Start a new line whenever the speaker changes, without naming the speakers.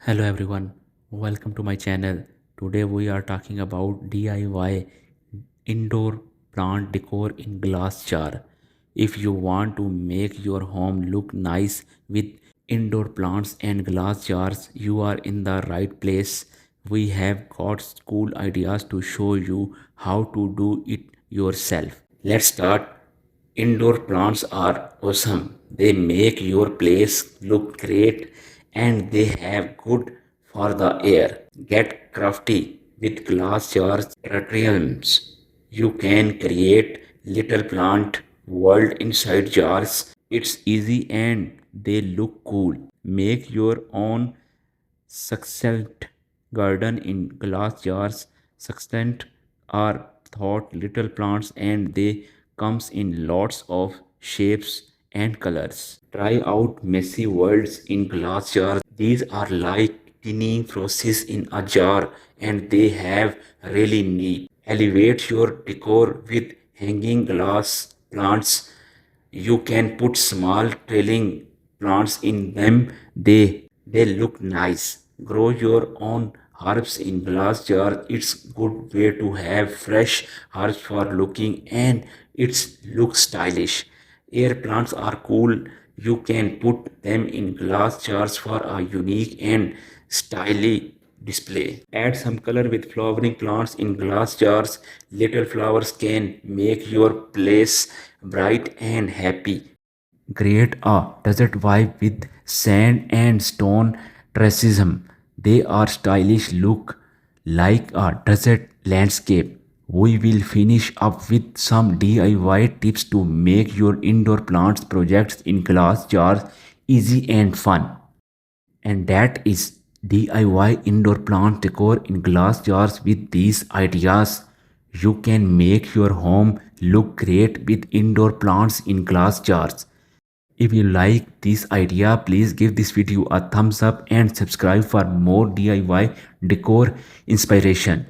Hello everyone, welcome to my channel. Today we are talking about DIY indoor plant decor in glass jar. If you want to make your home look nice with indoor plants and glass jars, you are in the right place. We have got cool ideas to show you how to do it yourself. Let's start. Indoor plants are awesome. They make your place look great and they have good for the air. Get crafty with glass jars terrariums. You can create little plant world inside jars. It's easy and they look cool. Make your own succulent garden in glass jars. Succulent are thought little plants and they comes in lots of shapes and colors. Try out messy worlds in glass jars. These are like tiny roses in a jar and they have really neat. Elevate your decor with hanging glass plants. You can put small trailing plants in them. They look nice. Grow your own herbs in glass jar. It's good way to have fresh herbs for looking and it's looks stylish. Air plants are cool. You can put them in glass jars for a unique and stylish display. Add some color with flowering plants in glass jars. Little flowers can make your place bright and happy. Create a desert vibe with sand and stone terracism. They are stylish look like a desert landscape. We will finish up with some DIY tips to make your indoor plants projects in glass jars easy and fun. And that is DIY indoor plant decor in glass jars. With these ideas, you can make your home look great with indoor plants in glass jars. If you like this idea, please give this video a thumbs up and subscribe for more DIY decor inspiration.